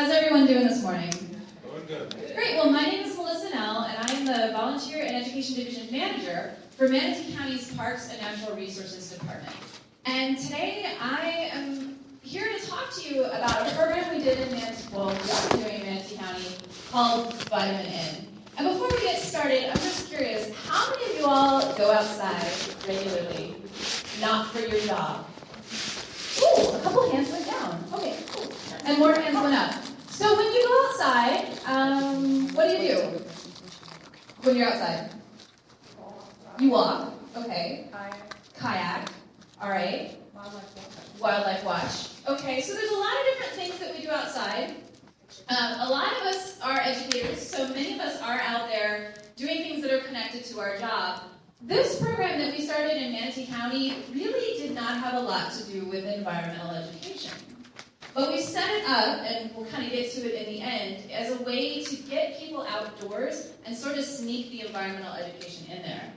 How's everyone doing this morning? Doing good. Great. Well, my name is Nell, and I am the Volunteer and Education Division Manager for Manatee County's Parks and Natural Resources Department. And today I am here to talk to you about a program we did in Manatee County called Vitamin N. And before we get started, I'm just curious, how many of you all go outside regularly, not for your job? Ooh, a couple hands went down. Okay, cool. And more hands went up. So when you go outside, what do? When you're outside? You walk. Okay. Kayak. All right. Wildlife watch. Okay, so there's a lot of different things that we do outside. A lot of us are educators, so many of us are out there doing things that are connected to our job. This program that we started in Manatee County really did not have a lot to do with environmental education. But we set it up, and we'll kind of get to it in the end, as a way to get people outdoors and sort of sneak the environmental education in there.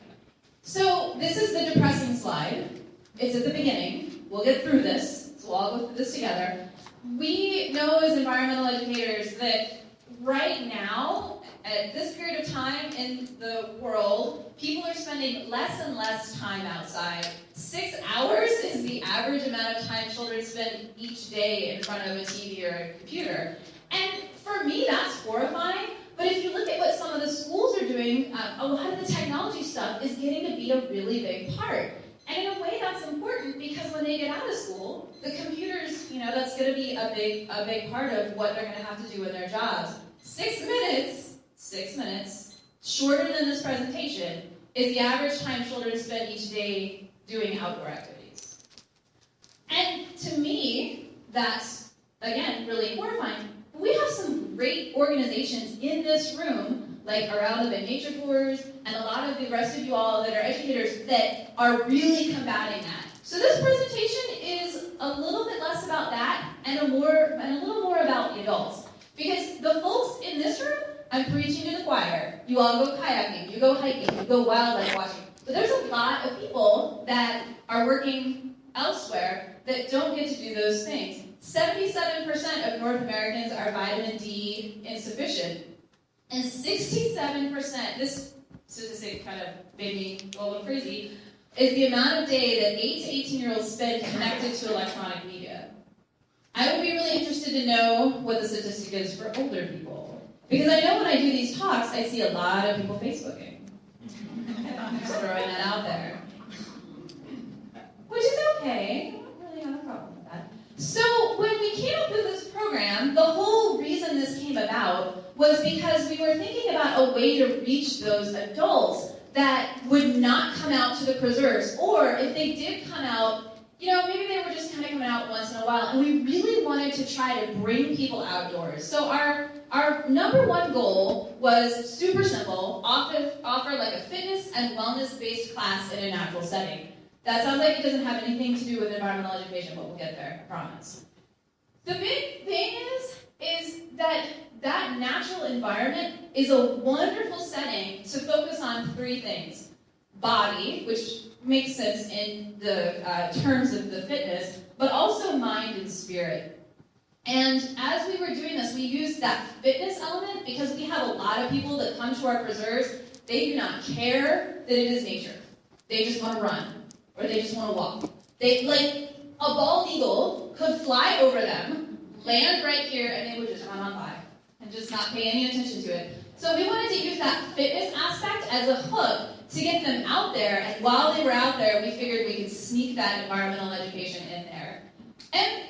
So this is the depressing slide. It's at the beginning. We'll get through this, so we'll all go through this together. We know as environmental educators that right now, at this period of time in the world, people are spending less and less time outside. 6 hours is the average amount of time children spend each day in front of a TV or a computer. And for me, that's horrifying. But if you look at what some of the schools are doing, a lot of the technology stuff is getting to be a really big part. And in a way, that's important because when they get out of school, the computers, that's going to be a big part of what they're going to have to do in their jobs. 6 minutes, shorter than this presentation, is the average time children spend each day doing outdoor activities. And to me, that's, again, really horrifying. But we have some great organizations in this room, like Around the Bend Nature Tours, and a lot of the rest of you all that are educators that are really combating that. So this presentation is a little bit less about that and a little more about the adults. Because the folks in this room, I'm preaching to the choir. You all go kayaking, you go hiking, you go wildlife watching. But there's a lot of people that are working elsewhere that don't get to do those things. 77% of North Americans are vitamin D insufficient. And 67%, this statistic kind of made me go a little crazy, is the amount of day that 8 to 18-year-olds spend connected to electronic media. I would be really interested to know what the statistic is for older people. Because I know when I do these talks, I see a lot of people Facebooking. Just throwing that out there. Which is okay. I don't really have a problem with that. So when we came up with this program, the whole reason this came about was because we were thinking about a way to reach those adults that would not come out to the preserves. Or if they did come out, maybe they were just kind of coming out once in a while, and we really wanted to try to bring people outdoors. So our number one goal was super simple, offer like a fitness and wellness-based class in a natural setting. That sounds like it doesn't have anything to do with environmental education, but we'll get there, I promise. The big thing is that natural environment is a wonderful setting to focus on 3 things. Body, which makes sense in the terms of the fitness, but also mind and spirit. And as we were doing this, we used that fitness element because we have a lot of people that come to our preserves. They do not care that it is nature. They just want to run, or they just want to walk. A bald eagle could fly over them, land right here, and they would just run on by and just not pay any attention to it. So we wanted to use that fitness aspect as a hook to get them out there, and while they were out there, we figured we could sneak that environmental education in there. And,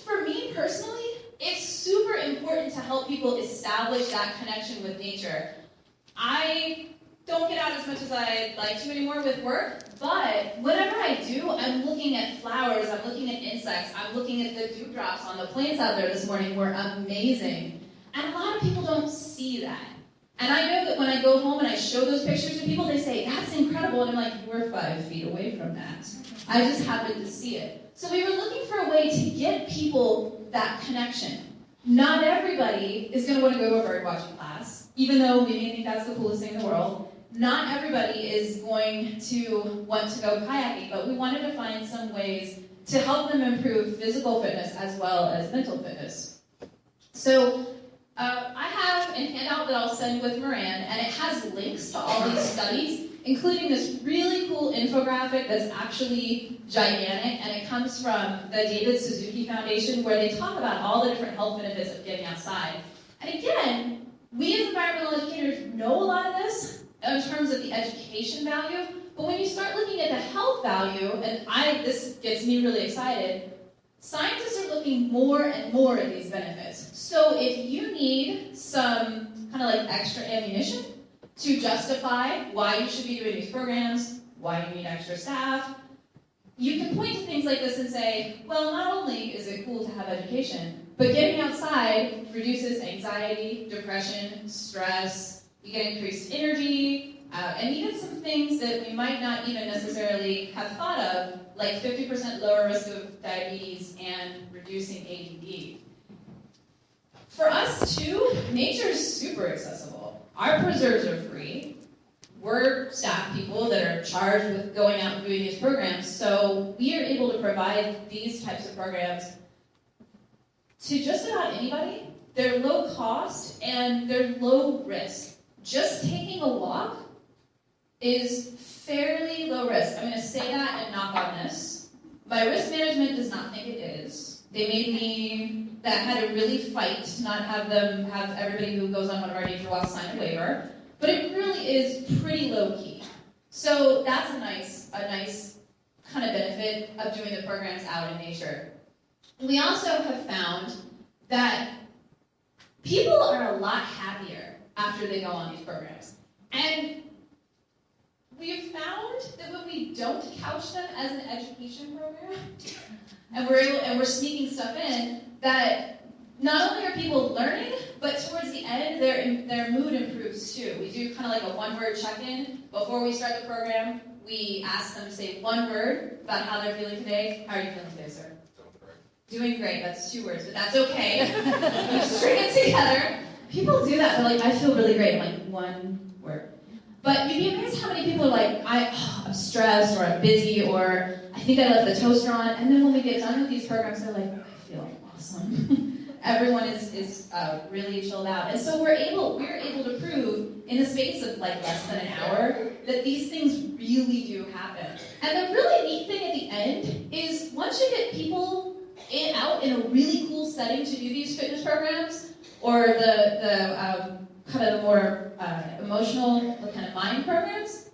for me personally, it's super important to help people establish that connection with nature. I don't get out as much as I'd like to anymore with work, but whenever I do, I'm looking at flowers, I'm looking at insects, I'm looking at the dewdrops on the plants out there this morning were amazing. And a lot of people don't see that. And I know that when I go home and I show those pictures to people, they say, that's incredible. And I'm like, we're 5 feet away from that. I just happened to see it. So we were looking for a way to get people that connection. Not everybody is going to want to go to a bird watching class, even though we may think that's the coolest thing in the world. Not everybody is going to want to go kayaking, but we wanted to find some ways to help them improve physical fitness as well as mental fitness. So So I have a handout that I'll send with Moran, and it has links to all these studies, including this really cool infographic that's actually gigantic, and it comes from the David Suzuki Foundation, where they talk about all the different health benefits of getting outside. And again, we as environmental educators know a lot of this in terms of the education value, but when you start looking at the health value, and this gets me really excited, scientists are looking more and more at these benefits. So if you need some kind of like extra ammunition to justify why you should be doing these programs, why you need extra staff, you can point to things like this and say, well, not only is it cool to have education, but getting outside reduces anxiety, depression, stress, you get increased energy, and even some things that we might not even necessarily have thought of, like 50% lower risk of diabetes and reducing ADD. For us too, nature is super accessible. Our preserves are free. We're staff people that are charged with going out and doing these programs, so we are able to provide these types of programs to just about anybody. They're low cost and they're low risk. Just taking a walk is fairly low risk. I'm going to say that and knock on this. My risk management does not think it is. They made me, that had to really fight to not have them have everybody who goes on one of our nature walks sign a waiver. But it really is pretty low key. So that's a nice kind of benefit of doing the programs out in nature. We also have found that people are a lot happier after they go on these programs. And we've found that when we don't couch them as an education program, and we're sneaking stuff in, that not only are people learning, but towards the end, their mood improves too. We do kind of like a one-word check-in. Before we start the program, we ask them to say one word about how they're feeling today. How are you feeling today, sir? Doing great. That's 2 words, but that's okay. You string it together. People do that. They're like, I feel really great. I'm like, 1 word. But you'd be amazed how many people are like, I'm stressed, or I'm busy, or I think I left the toaster on. And then when we get done with these programs, they're like, I feel awesome. Everyone is really chilled out. And so we're able to prove in the space of like less than an hour that these things really do happen. And the really neat thing at the end is once you get people out in a really cool setting to do these fitness programs, or the kind of the more emotional kind of mind programs,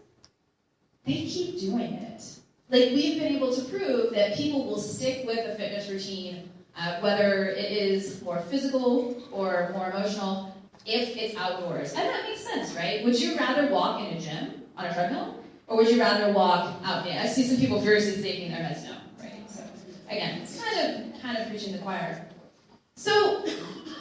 they keep doing it. Like we've been able to prove that people will stick with a fitness routine, whether it is more physical or more emotional, if it's outdoors. And that makes sense, right? Would you rather walk in a gym on a treadmill, or would you rather walk out? I see some people furiously shaking their heads no, right? So again, it's kind of preaching the choir. So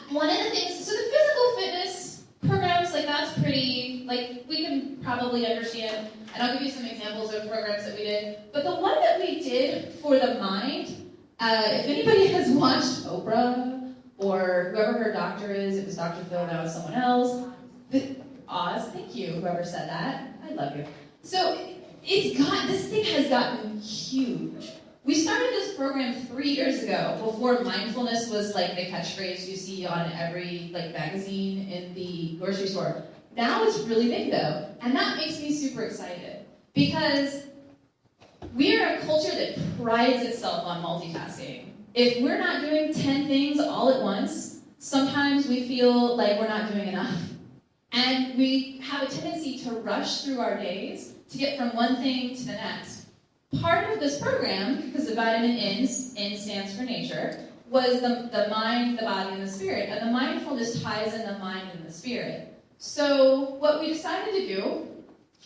one of the things, so the physical fitness programs, like that's pretty, like we can probably understand, and I'll give you some examples of programs that we did. But the one that we did for the mind, if anybody has watched Oprah, or whoever her doctor is, it was Dr. Phil, now it's someone else. Oz, thank you, whoever said that. I love you. So this thing has gotten huge. We started this program 3 years ago, before mindfulness was like the catchphrase you see on every like magazine in the grocery store. Now it's really big though, and that makes me super excited because we are a culture that prides itself on multitasking. If we're not doing 10 things all at once, sometimes we feel like we're not doing enough. And we have a tendency to rush through our days to get from one thing to the next. Part of this program, because the vitamin N stands for nature, was the mind, the body, and the spirit. And the mindfulness ties in the mind and the spirit. So what we decided to do,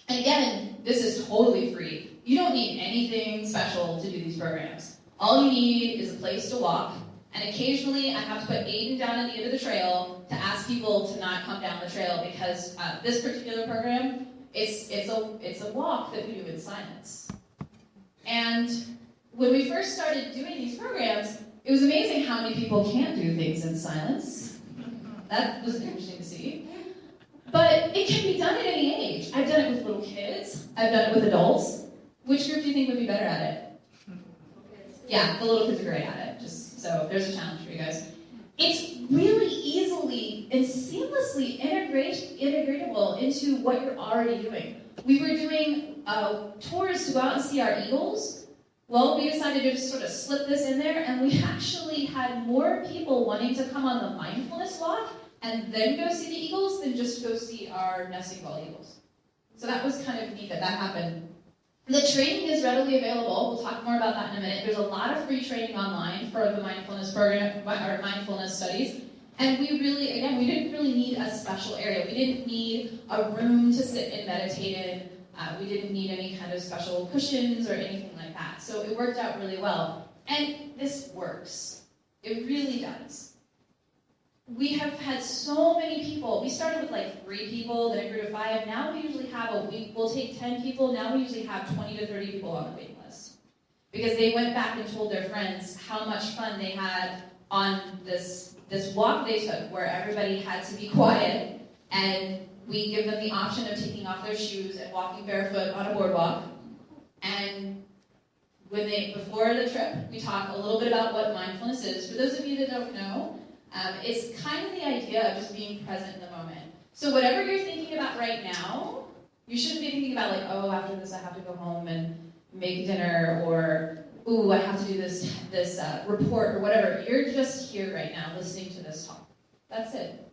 and again, this is totally free. You don't need anything special to do these programs. All you need is a place to walk, and occasionally I have to put Aiden down at the end of the trail to ask people to not come down the trail because this particular program, it's a walk that we do in silence. And when we first started doing these programs, it was amazing how many people can't do things in silence. That was interesting to see. But it can be done at any age. I've done it with little kids. I've done it with adults. Which group do you think would be better at it? Yeah, the little kids are great at it. So there's a challenge for you guys. It's really easy seamlessly integratable into what you're already doing. We were doing tours to go out and see our eagles. Well, we decided to just sort of slip this in there, and we actually had more people wanting to come on the mindfulness walk and then go see the eagles than just go see our nesting ball eagles. So that was kind of neat that happened. The training is readily available. We'll talk more about that in a minute. There's a lot of free training online for the mindfulness program, or mindfulness studies. And we didn't really need a special area. We didn't need a room to sit and meditate in. We didn't need any kind of special cushions or anything like that. So it worked out really well. And this works. It really does. We have had so many people. We started with like 3 people, then it grew to 5. Now we usually have we'll take 10 people. Now we usually have 20 to 30 people on the waiting list. Because they went back and told their friends how much fun they had on this walk they took, where everybody had to be quiet, and we give them the option of taking off their shoes and walking barefoot on a boardwalk. And before the trip, we talk a little bit about what mindfulness is. For those of you that don't know, it's kind of the idea of just being present in the moment. So whatever you're thinking about right now, you shouldn't be thinking about like, oh, after this I have to go home and make dinner, or ooh, I have to do this report or whatever. You're just here right now listening to this talk. That's it.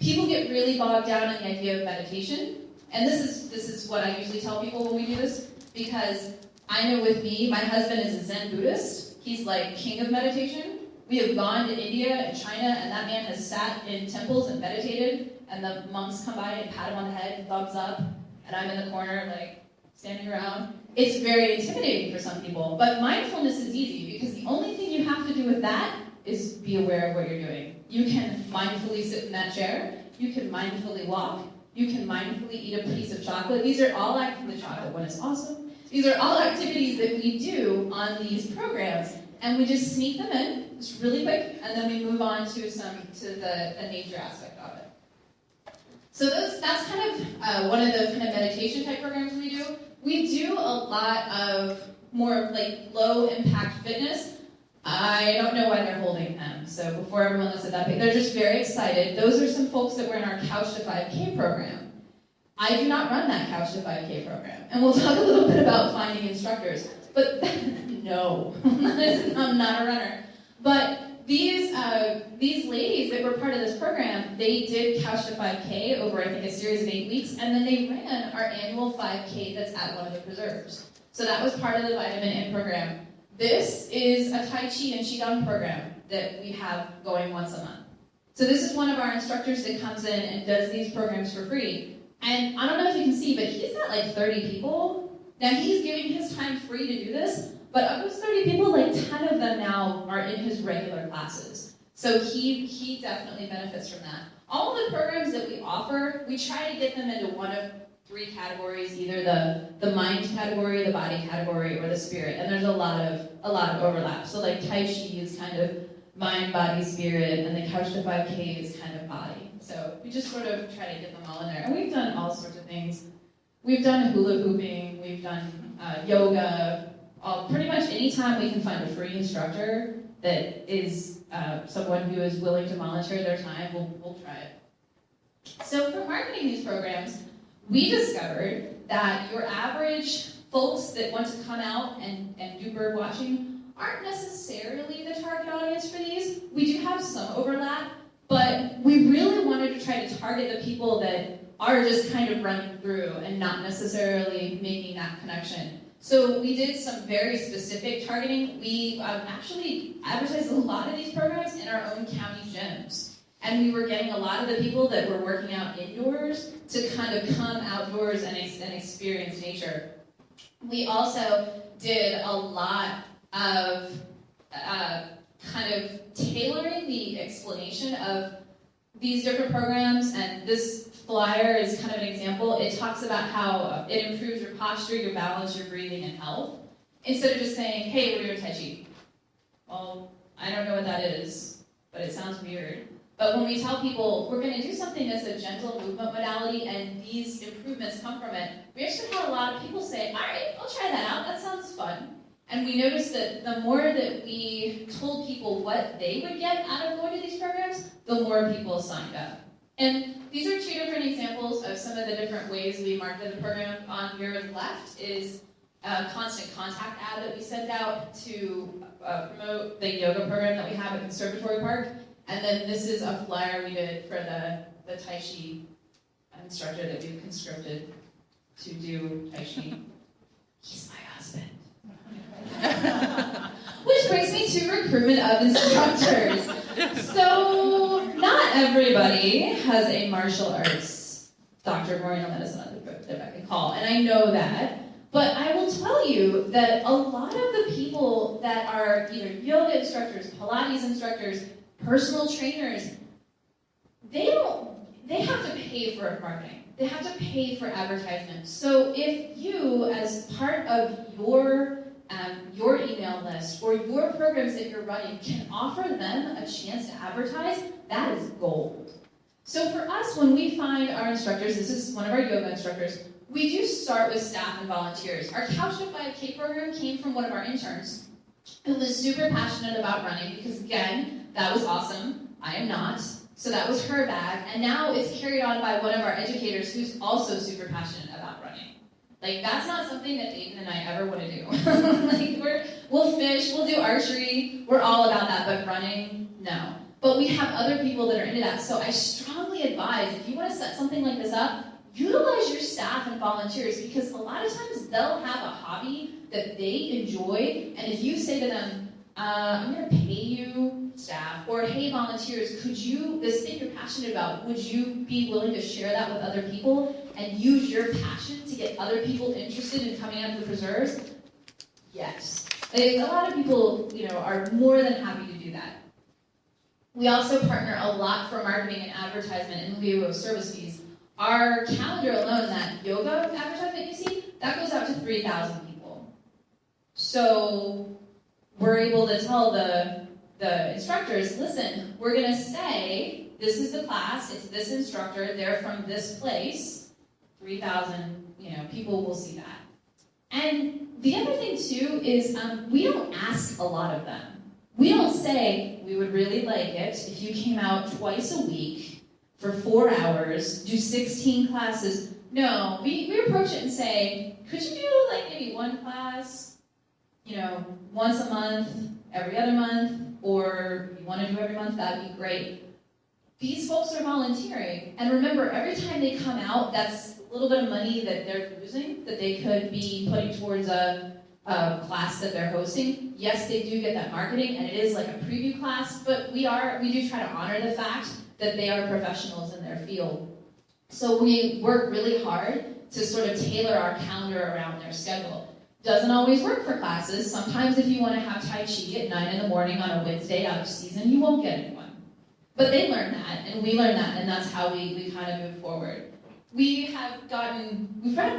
People get really bogged down in the idea of meditation, and this is what I usually tell people when we do this, because I know with me, my husband is a Zen Buddhist. He's like king of meditation. We have gone to India and China, and that man has sat in temples and meditated, and the monks come by and pat him on the head and thumbs up, and I'm in the corner like standing around. It's very intimidating for some people, but mindfulness is easy, because the only thing you have to do with that is be aware of what you're doing. You can mindfully sit in that chair, you can mindfully walk, you can mindfully eat a piece of chocolate. These are all the chocolate one is awesome. These are all activities that we do on these programs, and we just sneak them in, just really quick, and then we move on to the nature aspect of it. So that's kind of one of the kind of meditation type programs we do. We do a lot of more like low impact fitness. I don't know why they're holding them. So before everyone looks at that page, they're just very excited. Those are some folks that were in our Couch to 5K program. I do not run that Couch to 5K program, and we'll talk a little bit about finding instructors. But no, I'm not a runner. But these ladies that were part of this program, they did Couch to 5K over, I think, a series of 8 weeks, and then they ran our annual 5K that's at one of the preserves. So that was part of the Vitamin N program. This is a Tai Chi and Qigong program that we have going once a month. So this is one of our instructors that comes in and does these programs for free. And I don't know if you can see, but he's got like 30 people. Now he's giving his time free to do this, but of those 30 people, like 10 of them now are in his regular classes. So he definitely benefits from that. All of the programs that we offer, we try to get them into one of 3 categories, either the mind category, the body category, or the spirit. And there's a lot of overlap. So like Tai Chi is kind of mind, body, spirit, and the Couch to 5K is kind of body. So we just sort of try to get them all in there. And we've done all sorts of things. We've done hula hooping, we've done yoga. Pretty much any time we can find a free instructor that is someone who is willing to volunteer their time, we'll try it. So for marketing these programs, we discovered that your average folks that want to come out and do bird watching aren't necessarily the target audience for these. We do have some overlap, but we really wanted to try to target the people that are just kind of running through and not necessarily making that connection. So we did some very specific targeting. We actually advertised a lot of these programs in our own county gyms. And we were getting a lot of the people that were working out indoors to kind of come outdoors and experience nature. We also did a lot of kind of tailoring the explanation of these different programs, and this flyer is kind of an example. It talks about how it improves your posture, your balance, your breathing, and health. Instead of just saying, hey, we're doing Tai Chi. Well, I don't know what that is, but it sounds weird. But when we tell people we're going to do something that's a gentle movement modality and these improvements come from it, we actually had a lot of people say, all right, I'll try that out, that sounds fun. And we noticed that the more that we told people what they would get out of going to these programs, the more people signed up. And these are two different examples of some of the different ways we market the program. On your left is a constant contact ad that we send out to promote the yoga program that we have at Conservatory Park. And then this is a flyer we did for the Tai Chi instructor that we've conscripted to do Tai Chi. He's my husband. Which brings me to recruitment of instructors. So, not everybody has a martial arts doctor of oriental medicine on their beck and call, and I know that. But I will tell you that a lot of the people that are either yoga instructors, Pilates instructors, personal trainers, they have to pay for marketing. They have to pay for advertisement. So if you, as part of your email list or your programs that you're running, can offer them a chance to advertise, that is gold. So for us, when we find our instructors, this is one of our yoga instructors, we do start with staff and volunteers. Our Couch to 5K program came from one of our interns who was super passionate about running because, again, that was awesome. I am not. So that was her bag. And now it's carried on by one of our educators who's also super passionate about running. Like, that's not something that Aiden and I ever want to do. Like, we'll fish, we'll do archery, we're all about that, but running, no. But we have other people that are into that. So I strongly advise, if you want to set something like this up, utilize your staff and volunteers, because a lot of times they'll have a hobby that they enjoy, and if you say to them, I'm going to pay you, staff, or hey, volunteers, could you, this thing you're passionate about, would you be willing to share that with other people and use your passion to get other people interested in coming up to the preserves? Yes. A lot of people, are more than happy to do that. We also partner a lot for marketing and advertisement in lieu of service fees. Our calendar alone, that yoga advertisement you see, that goes out to 3,000 people. So we're able to tell the instructors, listen, we're going to say, this is the class, it's this instructor, they're from this place, 3,000, people will see that. And the other thing, too, is we don't ask a lot of them. We don't say, we would really like it if you came out twice a week for 4 hours, do 16 classes. No, we approach it and say, could you do like maybe one class, once a month, every other month, or if you want to do every month, that'd be great. These folks are volunteering, and remember, every time they come out, that's a little bit of money that they're losing, that they could be putting towards a class that they're hosting. Yes, they do get that marketing, and it is like a preview class, but we do try to honor the fact that they are professionals in their field. So we work really hard to sort of tailor our calendar around their schedule. Doesn't always work for classes. Sometimes if you want to have Tai Chi at 9 in the morning on a Wednesday out of season, you won't get anyone. But they learn that, and we learn that, and that's how we kind of move forward. We've had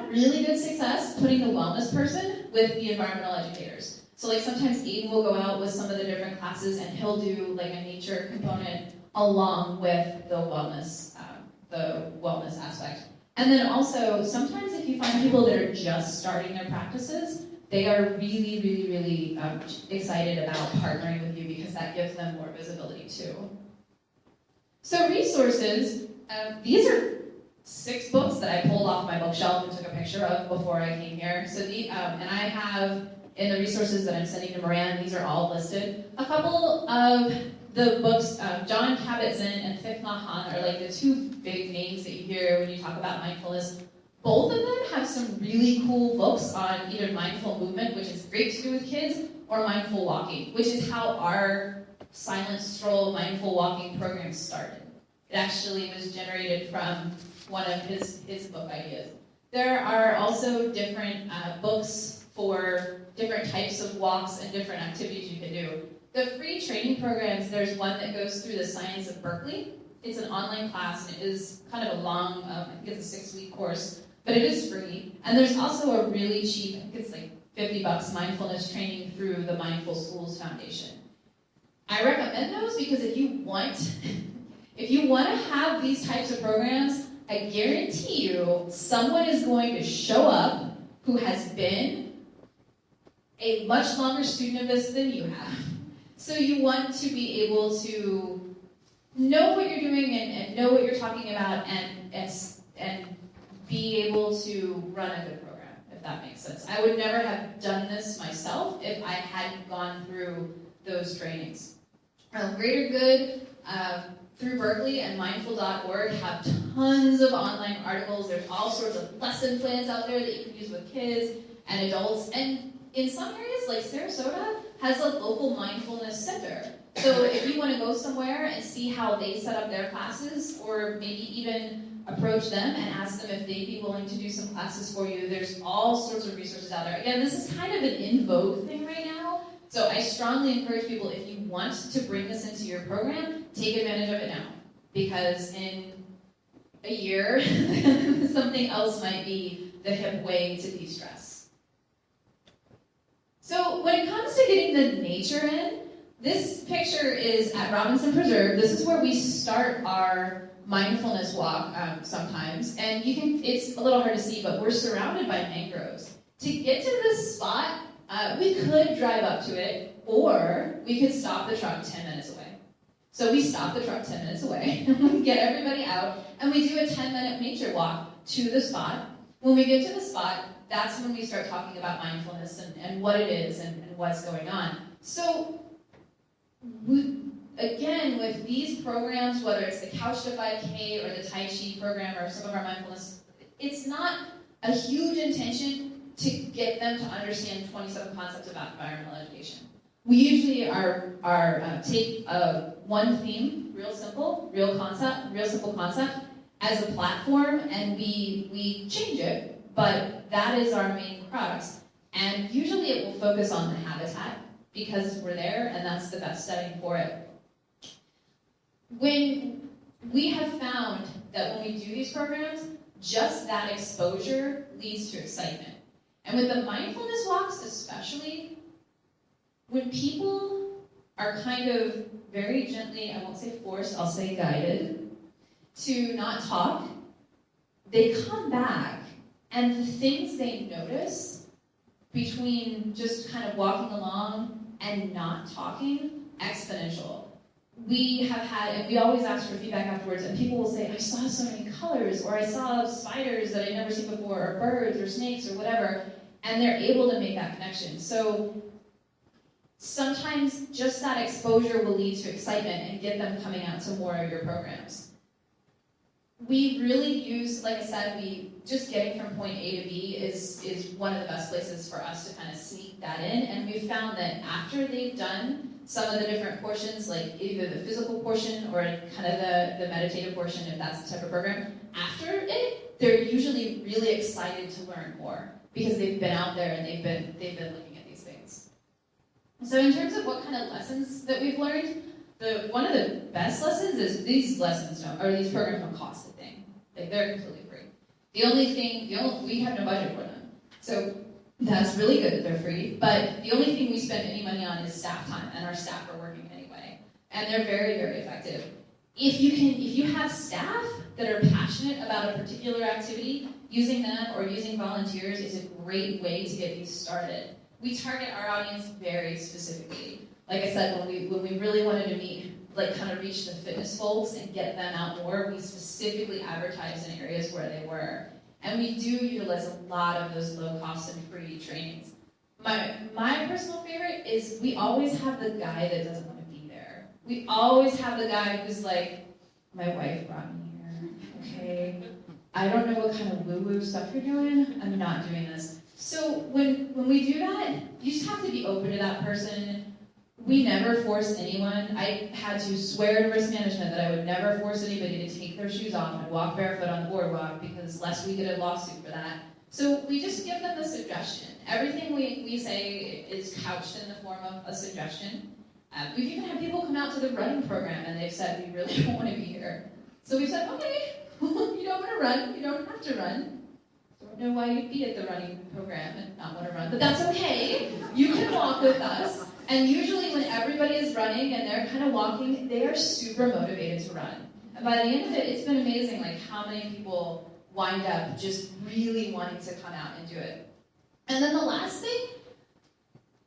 really good success putting the wellness person with the environmental educators. So like sometimes Aiden will go out with some of the different classes and he'll do like a nature component along with the wellness aspect. And then also, sometimes if you find people that are just starting their practices, they are really, really, really excited about partnering with you because that gives them more visibility too. So resources, these are 6 books that I pulled off my bookshelf and took a picture of before I came here. So and I have in the resources that I'm sending to Moran, these are all listed. A couple of the books, John Kabat-Zinn and Thich Nhat Hanh are like the 2 big names that you hear when you talk about mindfulness. Both of them have some really cool books on either mindful movement, which is great to do with kids, or mindful walking, which is how our Silent Stroll mindful walking program started. It actually was generated from one of his book ideas. There are also different books for different types of walks and different activities you can do. The free training programs, there's one that goes through the science of Berkeley. It's an online class, and it is kind of a long, I think it's a 6-week course, but it is free. And there's also a really cheap, I think it's like $50 mindfulness training through the Mindful Schools Foundation. I recommend those because if you want to have these types of programs, I guarantee you someone is going to show up who has been a much longer student of this than you have. So you want to be able to know what you're doing and know what you're talking about and be able to run a good program, if that makes sense. I would never have done this myself if I hadn't gone through those trainings. Greater Good through Berkley and mindful.org have tons of online articles. There's all sorts of lesson plans out there that you can use with kids and adults. And in some areas, like Sarasota, has a local mindfulness center. So if you want to go somewhere and see how they set up their classes, or maybe even approach them and ask them if they'd be willing to do some classes for you, there's all sorts of resources out there. Again, this is kind of an in vogue thing right now. So I strongly encourage people, if you want to bring this into your program, take advantage of it now. Because in a year, something else might be the hip way to de-stress. So when it comes to getting the nature in, this picture is at Robinson Preserve. This is where we start our mindfulness walk sometimes. And it's a little hard to see, but we're surrounded by mangroves. To get to this spot, we could drive up to it, or we could stop the truck 10 minutes away. So we stop the truck 10 minutes away, we get everybody out, and we do a 10-minute nature walk to the spot. When we get to the spot, that's when we start talking about mindfulness and what it is and what's going on. So, again, with these programs, whether it's the Couch to 5K or the Tai Chi program or some of our mindfulness, it's not a huge intention to get them to understand 27 concepts about environmental education. We usually take one theme, real simple concept, as a platform, and we change it, but that is our main crux. And usually it will focus on the habitat, because we're there, and that's the best setting for it. When we have found that when we do these programs, just that exposure leads to excitement. And with the mindfulness walks especially, when people are kind of very gently, I won't say forced, I'll say guided, to not talk, they come back, and the things they notice between just kind of walking along and not talking, exponential. We have had, and we always ask for feedback afterwards, and people will say, I saw so many colors, or I saw spiders that I'd never seen before, or birds, or snakes, or whatever, and they're able to make that connection. So sometimes just that exposure will lead to excitement and get them coming out to more of your programs. We really use, like I said, just getting from point A to B is one of the best places for us to kind of sneak that in, and we've found that after they've done some of the different portions, like either the physical portion or kind of the meditative portion, if that's the type of program, after it, they're usually really excited to learn more because they've been out there and they've been looking at these things. So in terms of what kind of lessons that we've learned, one of the best lessons is these programs don't cost a thing. Like, they're completely free. We have no budget for them. So that's really good that they're free, but the only thing we spend any money on is staff time, and our staff are working anyway. And they're very, very effective. If you have staff that are passionate about a particular activity, using them or using volunteers is a great way to get these started. We target our audience very specifically. Like I said, when we really wanted to kind of reach the fitness folks and get them out more, we specifically advertised in areas where they were. And we do utilize a lot of those low-cost and free trainings. My personal favorite is we always have the guy that doesn't want to be there. We always have the guy who's like, my wife brought me here, okay? I don't know what kind of woo-woo stuff you're doing. I'm not doing this. So when we do that, you just have to be open to that person. We never force anyone. I had to swear to risk management that I would never force anybody to take their shoes off and walk barefoot on the boardwalk, because lest we get a lawsuit for that. So we just give them a suggestion. Everything we say is couched in the form of a suggestion. We've even had people come out to the running program and they've said, we really don't want to be here. So we've said, okay, you don't want to run, you don't have to run. Don't know why you'd be at the running program and not want to run, but that's okay. You can walk with us. And usually when everybody is running and they're kind of walking, they are super motivated to run. And by the end of it, it's been amazing like how many people wind up just really wanting to come out and do it. And then the last thing,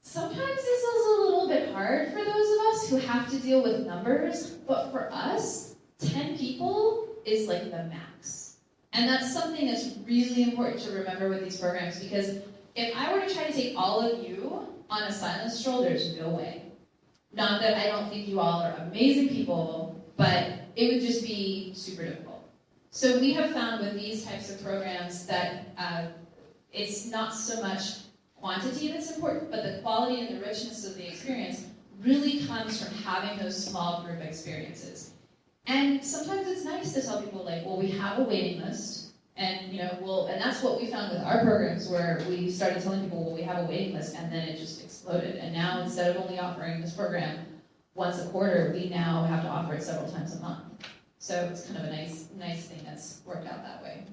sometimes this is a little bit hard for those of us who have to deal with numbers, but for us, 10 people is like the max. And that's something that's really important to remember with these programs, because if I were to try to take all of you on a silent stroll, there's no way. Not that I don't think you all are amazing people, but it would just be super difficult. So we have found with these types of programs that it's not so much quantity that's important, but the quality and the richness of the experience really comes from having those small group experiences. And sometimes it's nice to tell people, like, well, we have a waiting list, and and that's what we found with our programs, where we started telling people, well, we have a waiting list, and then it just exploded. And now, instead of only offering this program once a quarter, we now have to offer it several times a month. So it's kind of a nice thing that's worked out that way.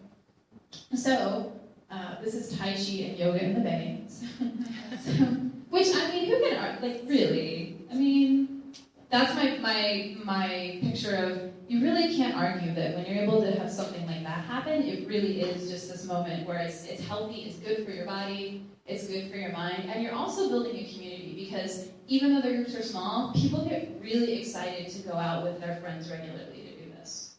So this is Tai Chi and yoga in the Bay. Which, I mean, who can, like, really? I mean, that's my picture of, you really can't argue that when you're able to have something like that happen, it really is just this moment where it's healthy, it's good for your body, it's good for your mind, and you're also building a community, because even though the groups are small, people get really excited to go out with their friends regularly to do this.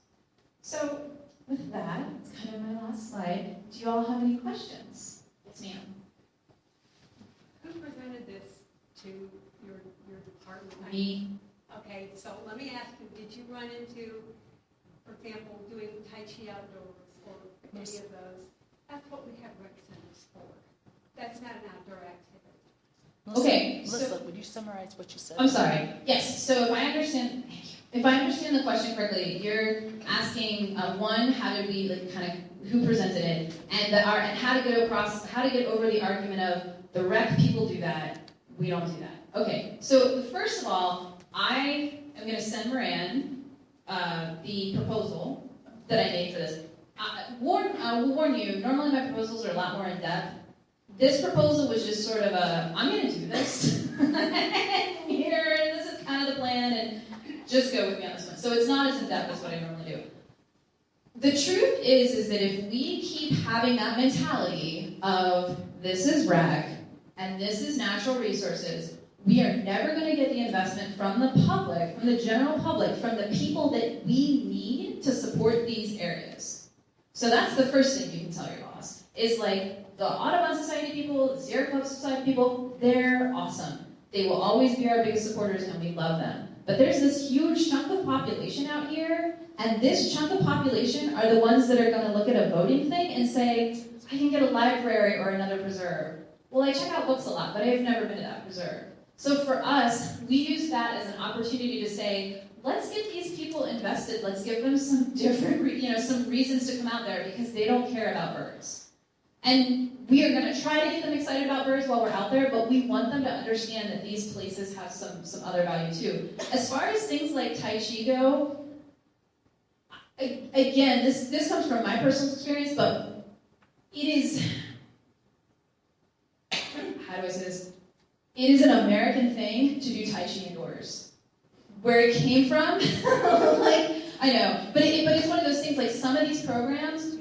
So, with that, it's kind of my last slide. Do you all have any questions? Yes, ma'am. Who presented this to your department? Me. Okay, so let me ask you, did you run into, for example, doing Tai Chi outdoors or any of those? That's what we have rec centers for. That's not an outdoor activity. Okay. Melissa, would you summarize what you said? I'm sorry. Yes, so if I understand the question correctly, you're asking, one, how did we, like, kind of, who presented it, and how to get over the argument of the rec people do that, we don't do that. Okay, so first of all, I am going to send Moran the proposal that I made for this. I will warn you, normally my proposals are a lot more in depth. This proposal was just sort of I'm going to do this. Here, this is kind of the plan, and just go with me on this one. So it's not as in depth as what I normally do. The truth is that if we keep having that mentality of this is rec and this is natural resources, we are never going to get the investment from the public, from the general public, from the people that we need to support these areas. So that's the first thing you can tell your boss, is like, the Audubon Society people, the Sierra Club Society people, they're awesome. They will always be our biggest supporters, and we love them. But there's this huge chunk of population out here, and this chunk of population are the ones that are going to look at a voting thing and say, I can get a library or another preserve. Well, I check out books a lot, but I've never been to that preserve. So for us, we use that as an opportunity to say, let's get these people invested. Let's give them some different, some reasons to come out there, because they don't care about birds. And we are going to try to get them excited about birds while we're out there, but we want them to understand that these places have some other value too. As far as things like Tai Chi go, again, this comes from my personal experience, but it is, how do I say this? It is an American thing to do Tai Chi indoors. Where it came from, like, I know, but it's one of those things, like, some of these programs,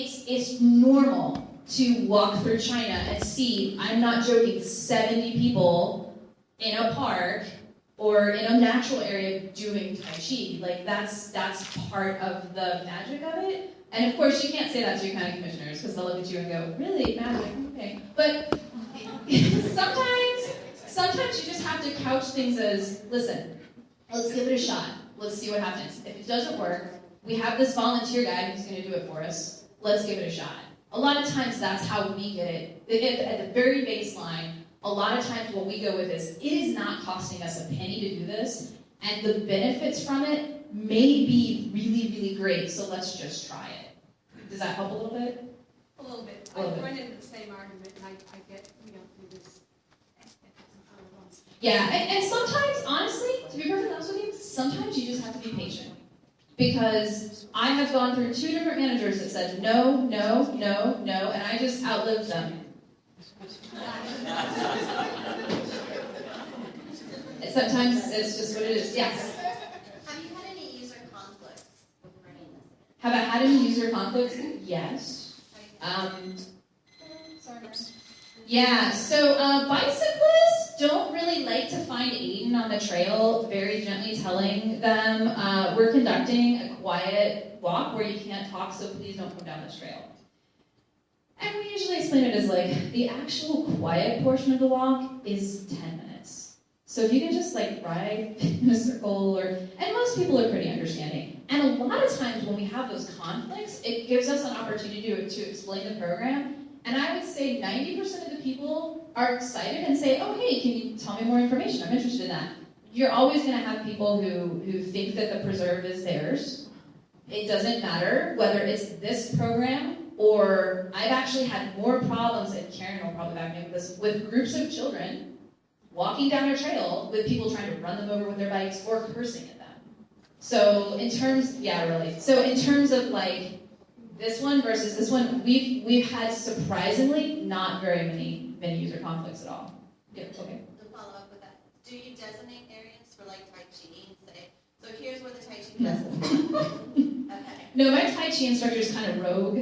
it's normal to walk through China and see, I'm not joking, 70 people in a park or in a natural area doing Tai Chi. Like, that's part of the magic of it. And of course, you can't say that to your county commissioners, because they'll look at you and go, really, magic, okay. But sometimes you just have to couch things as, listen, let's give it a shot. Let's see what happens. If it doesn't work, we have this volunteer guy who's going to do it for us. Let's give it a shot. A lot of times that's how we get it. At the very baseline, a lot of times what we go with is, it is not costing us a penny to do this, and the benefits from it may be really, really great, so let's just try it. Does that help a little bit? A little bit. I run into the same argument, and I get, we don't do this. Yeah, and sometimes, honestly, to be perfectly honest with you, sometimes you just have to be patient. Because I have gone through 2 different managers that said no, no, no, no, and I just outlived them. Sometimes it's just what it is. Yes? Have you had any user conflicts with running this? Have I had any user conflicts? Yes. Sorry. Yeah, so bicyclists don't really like to find Aiden on the trail, very gently telling them, we're conducting a quiet walk where you can't talk, so please don't come down this trail. And we usually explain it as like, the actual quiet portion of the walk is 10 minutes. So if you can just like ride in a circle, and most people are pretty understanding. And a lot of times when we have those conflicts, it gives us an opportunity to explain the program. And I would say 90% of the people are excited and say, oh, hey, can you tell me more information? I'm interested in that. You're always going to have people who think that the preserve is theirs. It doesn't matter whether it's this program or I've actually had more problems, and Karen will probably back me up with this, with groups of children walking down a trail with people trying to run them over with their bikes or cursing at them. So in terms, So in terms of like, this one versus this one, we've had surprisingly not very many user conflicts at all. Yeah, okay. To follow up with that, do you designate areas for like Tai Chi? Say, so here's where the Tai Chi class is. Okay. No, my Tai Chi instructor is kind of rogue.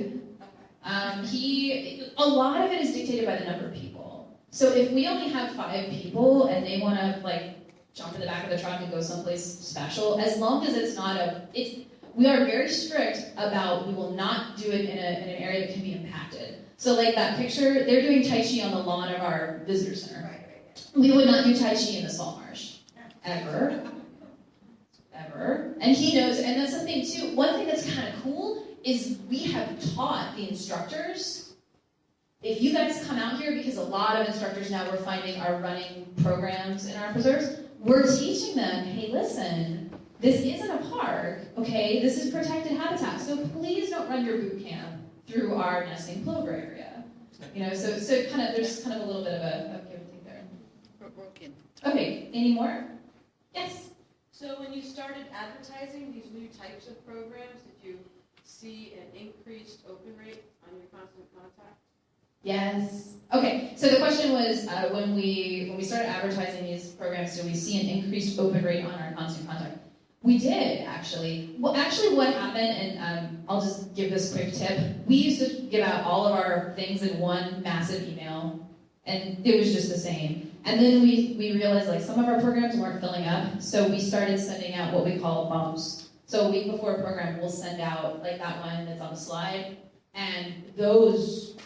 Okay. A lot of it is dictated by the number of people. So if we only have 5 people and they want to like jump in the back of the truck and go someplace special, as long as it's not we are very strict about we will not do it in an area that can be impacted. So like that picture, they're doing Tai Chi on the lawn of our visitor center. Right. We would not do Tai Chi in the salt marsh. Ever. And he knows, and that's the thing too, one thing that's kind of cool is we have taught the instructors, if you guys come out here, because a lot of instructors now we're finding are running programs in our preserves, we're teaching them, hey listen, this isn't a park, okay? This is protected habitat, so please don't run your boot camp through our nesting plover area. You know, so kind of there's kind of a little bit of a give and take there. Broken. Okay, any more? Yes. So when you started advertising these new types of programs, did you see an increased open rate on your constant contact? Yes. Okay, so the question was, when we started advertising these programs, did we see an increased open rate on our constant contact? We did, actually. Well, actually what happened, and I'll just give this quick tip, we used to give out all of our things in one massive email, and it was just the same. And then we realized like some of our programs weren't filling up, so we started sending out what we call bumps. So a week before a program, we'll send out like that one that's on the slide, and those,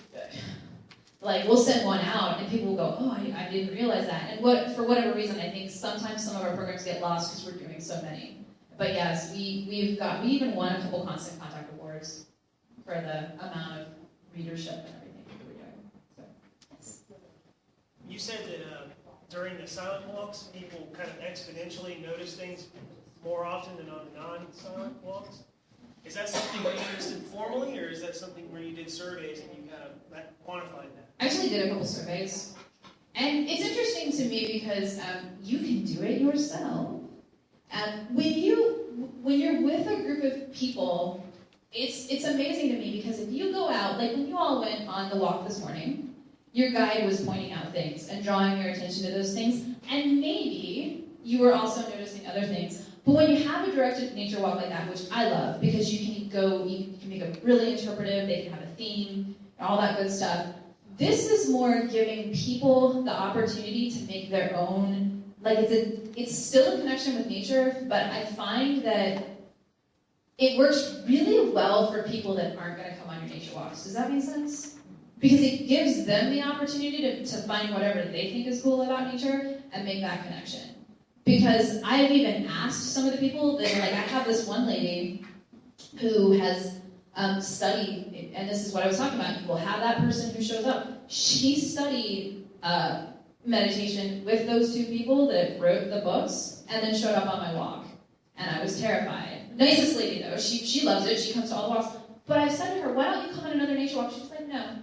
like we'll send one out, and people will go, oh, I didn't realize that. And for whatever reason, I think sometimes some of our programs get lost because we're doing so many. But yes, we even won a couple constant contact awards for the amount of readership and everything that we're doing. So, yes. You said that during the silent walks, people kind of exponentially notice things more often than on non-silent walks. Is that something that you noticed informally, or is that something where you did surveys and you kind of quantified that? I actually did a couple surveys. And it's interesting to me because you can do it yourself. When you're with a group of people, it's amazing to me because if you go out, like when you all went on the walk this morning, your guide was pointing out things and drawing your attention to those things, and maybe you were also noticing other things. But when you have a directed nature walk like that, which I love, because you can make it really interpretive, they can have a theme, all that good stuff. This is more giving people the opportunity to make their own, like it's still a connection with nature, but I find that it works really well for people that aren't going to come on your nature walks. Does that make sense? Because it gives them the opportunity to find whatever they think is cool about nature and make that connection. Because I've even asked some of the people that are like, I have this one lady who has studied, and this is what I was talking about, you will have that person who shows up. She studied meditation with those 2 people that wrote the books and then showed up on my walk. And I was terrified. Nicest lady though, she loves it, she comes to all the walks. But I said to her, why don't you come on another nature walk? She's like, no,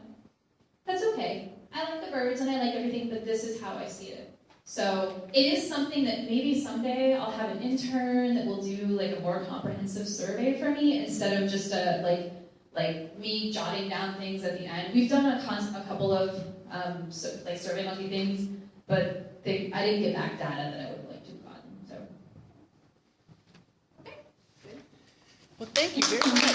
that's okay. I like the birds and I like everything, but this is how I see it. So it is something that maybe someday I'll have an intern that will do like a more comprehensive survey for me instead of just like me jotting down things at the end. We've done a couple of survey monkey things, but I didn't get back data that I would like to have gotten. So. Well, thank you very much.